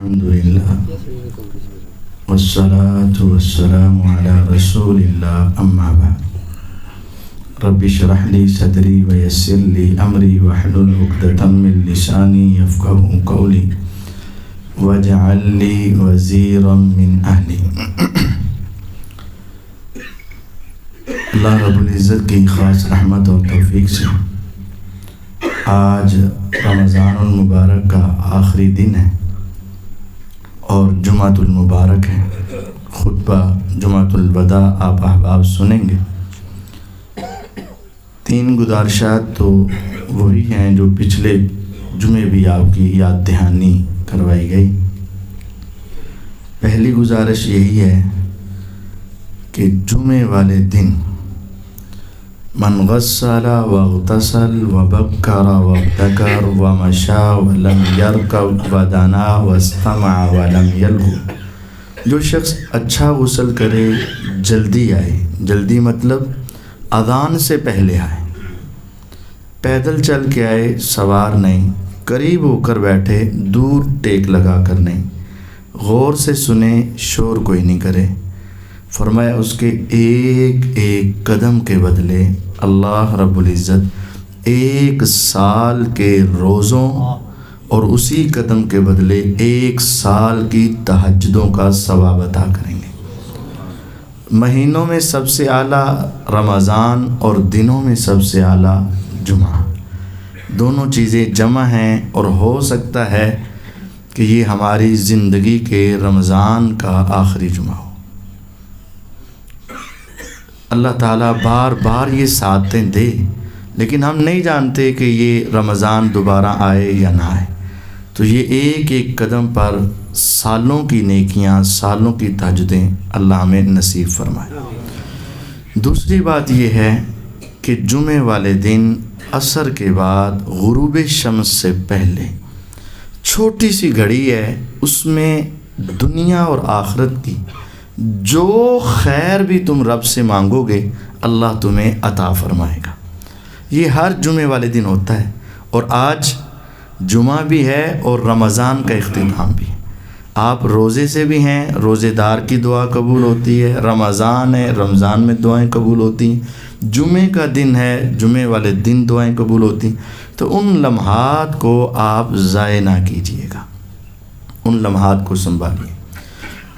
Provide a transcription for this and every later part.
الحمدللہ والصلاة والسلام علی رسول اللہ اما بعد رب اشرح لی صدری ویسر لی امری واحلل عقدۃ من لسانی یفقهوا قولی واجعل لی وزیرا من اہلی۔ اللہ رب العزت کی خاص رحمت اور توفیق سے آج رمضان المبارک کا آخری دن ہے اور جمعۃ المبارک ہے۔ خطبہ جمعۃ الوداع آپ احباب سنیں گے۔ 3 گزارشات تو وہی ہیں جو پچھلے جمعے بھی آپ کی یاد دہانی کروائی گئی۔ پہلی گزارش یہی ہے کہ جمعے والے دن من غسل واغتسل وبکر وابتکر ومشى ولم يركب ودنا واستمع ولم يلغو، جو شخص اچھا غسل کرے، جلدی آئے، جلدی مطلب اذان سے پہلے آئے، پیدل چل کے آئے، سوار نہیں، قریب ہو کر بیٹھے، دور ٹیک لگا کر نہیں، غور سے سنے، شور کوئی نہیں کرے، فرمایا اس کے ایک ایک قدم کے بدلے اللہ رب العزت 1 سال کے روزوں اور اسی قدم کے بدلے 1 سال کی تہجدوں کا ثواب عطا کریں گے۔ مہینوں میں سب سے اعلیٰ رمضان اور دنوں میں سب سے اعلیٰ جمعہ، دونوں چیزیں جمع ہیں اور ہو سکتا ہے کہ یہ ہماری زندگی کے رمضان کا آخری جمعہ ہو۔ اللہ تعالیٰ بار بار یہ سعادتیں دے، لیکن ہم نہیں جانتے کہ یہ رمضان دوبارہ آئے یا نہ آئے، تو یہ ایک ایک قدم پر سالوں کی نیکیاں، سالوں کی تہجدیں اللہ ہمیں نصیب فرمائے۔ دوسری بات یہ ہے کہ جمعے والے دن عصر کے بعد غروب شمس سے پہلے چھوٹی سی گھڑی ہے، اس میں دنیا اور آخرت کی جو خیر بھی تم رب سے مانگو گے اللہ تمہیں عطا فرمائے گا۔ یہ ہر جمعے والے دن ہوتا ہے، اور آج جمعہ بھی ہے اور رمضان کا اختتام بھی۔ آپ روزے سے بھی ہیں، روزے دار کی دعا قبول ہوتی ہے، رمضان ہے، رمضان میں دعائیں قبول ہوتی ہیں، جمعے کا دن ہے، جمعے والے دن دعائیں قبول ہوتی ہیں، تو ان لمحات کو آپ ضائع نہ کیجیے گا، ان لمحات کو سنبھالیے۔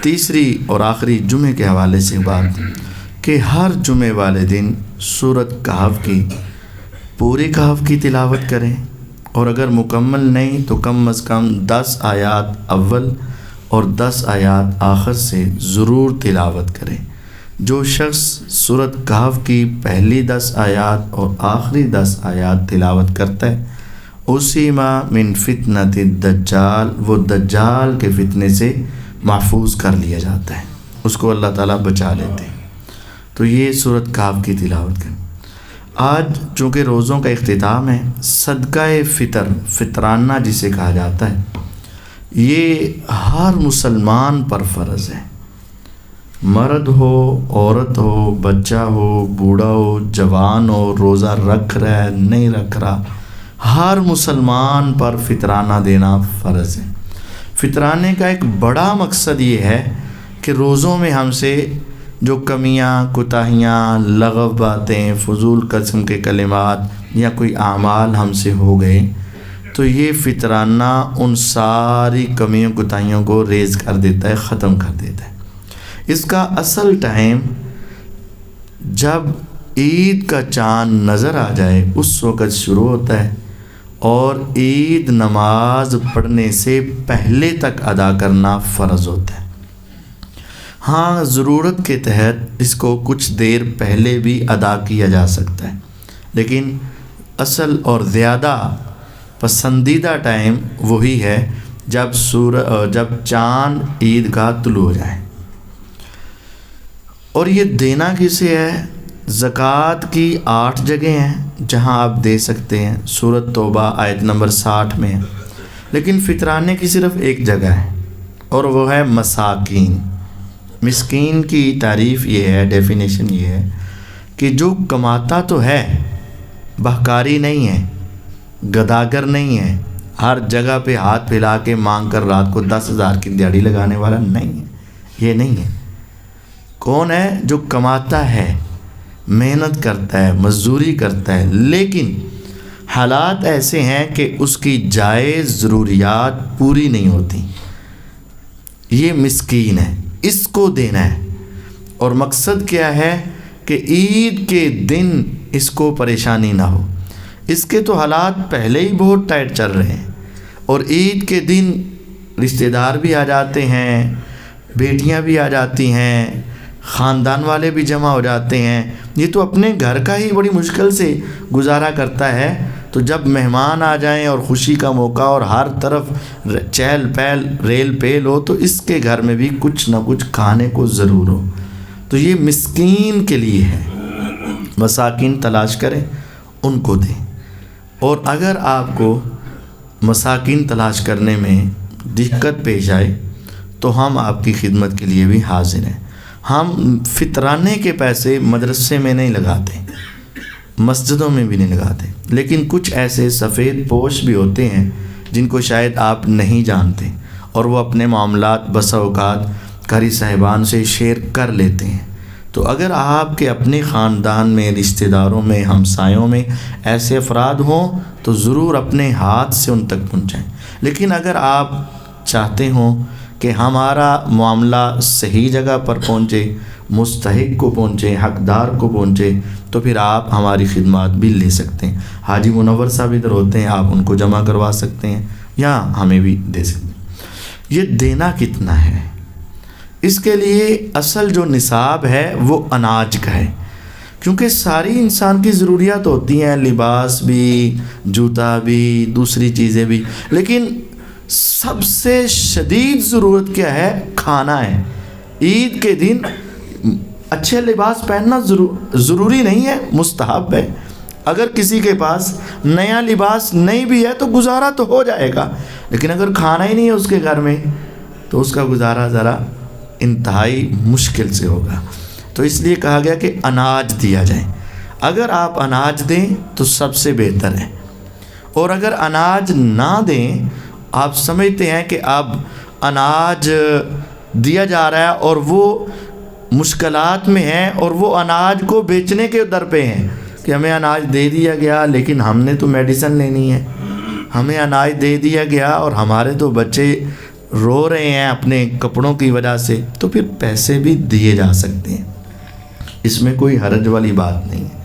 تیسری اور آخری جمعے کے حوالے سے بات کہ ہر جمعے والے دن سورۃ کہف کی پوری کہف کی تلاوت کریں، اور اگر مکمل نہیں تو کم از کم 10 آیات اول اور 10 آیات آخر سے ضرور تلاوت کریں۔ جو شخص سورۃ کہف کی پہلی 10 آیات اور آخری 10 آیات تلاوت کرتا ہے اسی من فتنۃ الدجال، وہ دجال کے فتنے سے محفوظ کر لیا جاتا ہے، اس کو اللہ تعالیٰ بچا لیتے ہیں۔ تو یہ سورۃ کہف کی تلاوت کریں۔ آج چونکہ روزوں کا اختتام ہے، صدقہ فطر، فطرانہ جسے کہا جاتا ہے، یہ ہر مسلمان پر فرض ہے، مرد ہو، عورت ہو، بچہ ہو، بوڑھا ہو، جوان ہو، روزہ رکھ رہا ہے نہیں رکھ رہا، ہر مسلمان پر فطرانہ دینا فرض ہے۔ فطرانے کا ایک بڑا مقصد یہ ہے کہ روزوں میں ہم سے جو کمیاں، کوتاہیاں، لغو باتیں، فضول قسم کے کلمات یا کوئی اعمال ہم سے ہو گئے، تو یہ فطرانہ ان ساری کمیوں کوتاہیوں کو ریز کر دیتا ہے، ختم کر دیتا ہے۔ اس کا اصل ٹائم جب عید کا چاند نظر آ جائے اس وقت شروع ہوتا ہے، اور عید نماز پڑھنے سے پہلے تک ادا کرنا فرض ہوتا ہے۔ ہاں، ضرورت کے تحت اس کو کچھ دیر پہلے بھی ادا کیا جا سکتا ہے، لیکن اصل اور زیادہ پسندیدہ ٹائم وہی ہے جب چاند عید کا طلوع ہو جائے۔ اور یہ دینا کسے ہے؟ زکوٰۃ کی 8 جگہیں ہیں جہاں آپ دے سکتے ہیں، سورۃ توبہ آیت نمبر 60 میں ہے، لیکن فطرانے کی صرف ایک جگہ ہے، اور وہ ہے مساکین۔ مسکین کی تعریف یہ ہے، ڈیفینیشن یہ ہے کہ جو کماتا تو ہے، بہکاری نہیں ہے، گداگر نہیں ہے، ہر جگہ پہ ہاتھ پھیلا کے مانگ کر رات کو 10,000 کی دیہڑی لگانے والا نہیں ہے، یہ نہیں ہے۔ کون ہے؟ جو کماتا ہے، محنت کرتا ہے، مزدوری کرتا ہے، لیکن حالات ایسے ہیں کہ اس کی جائز ضروریات پوری نہیں ہوتی، یہ مسکین ہے، اس کو دینا ہے۔ اور مقصد کیا ہے کہ عید کے دن اس کو پریشانی نہ ہو۔ اس کے تو حالات پہلے ہی بہت ٹائٹ چل رہے ہیں، اور عید کے دن رشتہ دار بھی آ جاتے ہیں، بیٹیاں بھی آ جاتی ہیں، خاندان والے بھی جمع ہو جاتے ہیں، یہ تو اپنے گھر کا ہی بڑی مشکل سے گزارا کرتا ہے، تو جب مہمان آ جائیں اور خوشی کا موقع اور ہر طرف چہل پہل ریل پیل ہو، تو اس کے گھر میں بھی کچھ نہ کچھ کھانے کو ضرور ہو۔ تو یہ مسکین کے لیے ہے، مساکین تلاش کریں، ان کو دیں۔ اور اگر آپ کو مساکین تلاش کرنے میں دقت پیش آئے تو ہم آپ کی خدمت کے لیے بھی حاضر ہیں۔ ہم فطرانے کے پیسے مدرسے میں نہیں لگاتے، مسجدوں میں بھی نہیں لگاتے، لیکن کچھ ایسے سفید پوش بھی ہوتے ہیں جن کو شاید آپ نہیں جانتے، اور وہ اپنے معاملات بسا اوقات قاری صاحبان سے شیئر کر لیتے ہیں۔ تو اگر آپ کے اپنے خاندان میں، رشتہ داروں میں، ہمسایوں میں ایسے افراد ہوں تو ضرور اپنے ہاتھ سے ان تک پہنچائیں۔ لیکن اگر آپ چاہتے ہوں کہ ہمارا معاملہ صحیح جگہ پر پہنچے، مستحق کو پہنچے، حقدار کو پہنچے، تو پھر آپ ہماری خدمات بھی لے سکتے ہیں۔ حاجی منور صاحب ادھر ہوتے ہیں، آپ ان کو جمع کروا سکتے ہیں یا ہمیں بھی دے سکتے ہیں۔ یہ دینا کتنا ہے؟ اس کے لیے اصل جو نصاب ہے وہ اناج کا ہے، کیونکہ ساری انسان کی ضروریات ہوتی ہیں، لباس بھی، جوتا بھی، دوسری چیزیں بھی، لیکن سب سے شدید ضرورت کیا ہے؟ کھانا ہے۔ عید کے دن اچھے لباس پہننا ضروری نہیں ہے، مستحب ہے۔ اگر کسی کے پاس نیا لباس نہیں بھی ہے تو گزارا تو ہو جائے گا، لیکن اگر کھانا ہی نہیں ہے اس کے گھر میں تو اس کا گزارا ذرا انتہائی مشکل سے ہوگا۔ تو اس لیے کہا گیا کہ اناج دیا جائے۔ اگر آپ اناج دیں تو سب سے بہتر ہے، اور اگر اناج نہ دیں، آپ سمجھتے ہیں کہ اب اناج دیا جا رہا ہے اور وہ مشکلات میں ہیں اور وہ اناج کو بیچنے کے در پہ ہیں کہ ہمیں اناج دے دیا گیا لیکن ہم نے تو میڈیسن لینی ہے، ہمیں اناج دے دیا گیا اور ہمارے تو بچے رو رہے ہیں اپنے کپڑوں کی وجہ سے، تو پھر پیسے بھی دیے جا سکتے ہیں، اس میں کوئی حرج والی بات نہیں ہے۔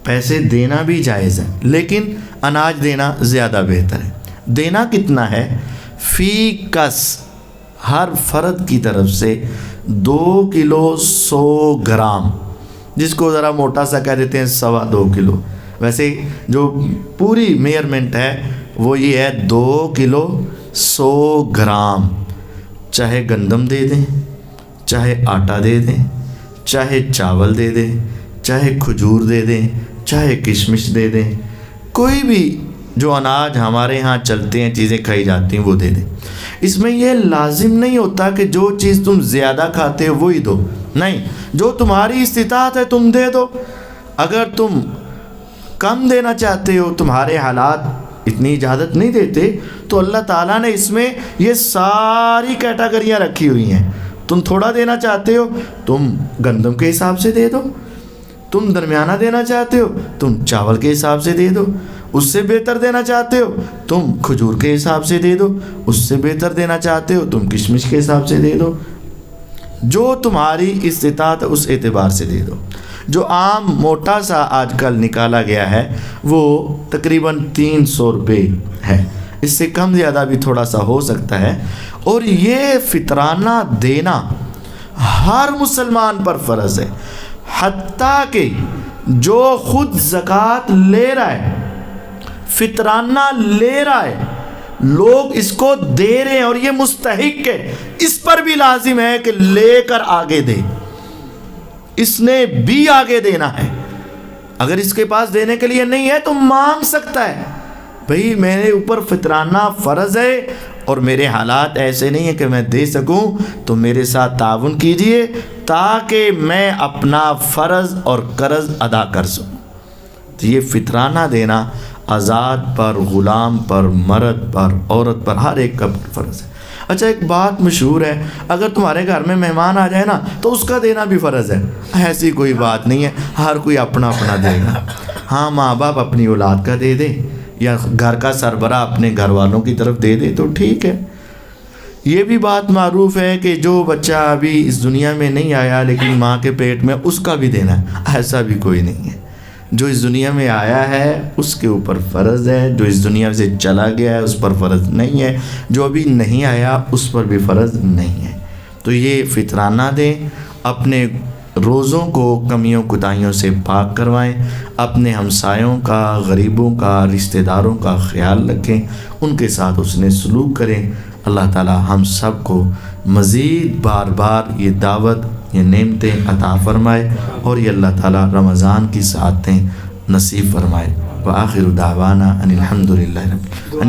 پیسے دینا بھی جائز ہے، لیکن اناج دینا زیادہ بہتر ہے۔ دینا کتنا ہے؟ فی کس، ہر فرد کی طرف سے 2 کلو 100 گرام، جس کو ذرا موٹا سا کہہ دیتے ہیں 2.25 کلو، ویسے جو پوری میئرمنٹ ہے وہ یہ ہے 2 کلو 100 گرام۔ چاہے گندم دے دیں، چاہے آٹا دے دیں، چاہے چاول دے دیں، چاہے کھجور دے دیں، چاہے کشمش دے دیں، کوئی بھی جو اناج ہمارے ہاں چلتے ہیں، چیزیں کھائی جاتی ہیں، وہ دے دیں۔ اس میں یہ لازم نہیں ہوتا کہ جو چیز تم زیادہ کھاتے ہو وہی دو، نہیں، جو تمہاری استطاعت ہے تم دے دو۔ اگر تم کم دینا چاہتے ہو، تمہارے حالات اتنی اجازت نہیں دیتے، تو اللہ تعالیٰ نے اس میں یہ ساری کیٹاگریاں رکھی ہوئی ہیں۔ تم تھوڑا دینا چاہتے ہو، تم گندم کے حساب سے دے دو، تم درمیانہ دینا چاہتے ہو تم چاول کے حساب سے دے دو، اس سے بہتر دینا چاہتے ہو تم کھجور کے حساب سے دے دو، اس سے بہتر دینا چاہتے ہو تم کشمش کے حساب سے دے دو، جو تمہاری استطاعت اس اعتبار سے دے دو۔ جو عام موٹا سا آج کل نکالا گیا ہے وہ تقریباً 300 روپے ہے، اس سے کم زیادہ بھی تھوڑا سا ہو سکتا ہے۔ اور یہ فطرانہ دینا ہر مسلمان پر فرض ہے، حتیٰ کہ جو خود زکوٰۃ لے رہا ہے، فطرانہ لے رہا ہے، لوگ اس کو دے رہے ہیں اور یہ مستحق ہے، اس پر بھی لازم ہے کہ لے کر آگے دے، اس نے بھی آگے دینا ہے۔ اگر اس کے پاس دینے کے لیے نہیں ہے تو مانگ سکتا ہے، بھئی میرے اوپر فطرانہ فرض ہے اور میرے حالات ایسے نہیں ہیں کہ میں دے سکوں، تو میرے ساتھ تعاون کیجئے تاکہ میں اپنا فرض اور قرض ادا کر سکوں۔ تو یہ فطرانہ دینا آزاد پر، غلام پر، مرد پر، عورت پر، ہر ایک کا فرض ہے۔ اچھا ایک بات مشہور ہے، اگر تمہارے گھر میں مہمان آ جائے نا تو اس کا دینا بھی فرض ہے، ایسی کوئی بات نہیں ہے، ہر کوئی اپنا اپنا دے گا۔ ہاں ماں باپ اپنی اولاد کا دے دے یا گھر کا سربراہ اپنے گھر والوں کی طرف دے دے تو ٹھیک ہے۔ یہ بھی بات معروف ہے کہ جو بچہ ابھی اس دنیا میں نہیں آیا لیکن ماں کے پیٹ میں، اس کا بھی دینا ہے، ایسا بھی کوئی نہیں ہے۔ جو اس دنیا میں آیا ہے اس کے اوپر فرض ہے، جو اس دنیا سے چلا گیا ہے اس پر فرض نہیں ہے، جو ابھی نہیں آیا اس پر بھی فرض نہیں ہے۔ تو یہ فطرانہ دیں، اپنے روزوں کو کمیوں کوتاہیوں سے پاک کروائیں، اپنے ہمسایوں کا، غریبوں کا، رشتہ داروں کا خیال رکھیں، ان کے ساتھ حسن سلوک کریں۔ اللہ تعالی ہم سب کو مزید بار بار یہ دعوت، یہ نعمتیں عطا فرمائے اور یہ اللہ تعالی رمضان کی ساعتیں نصیب فرمائے۔ وآخر دعوانا ان الحمد للہ رب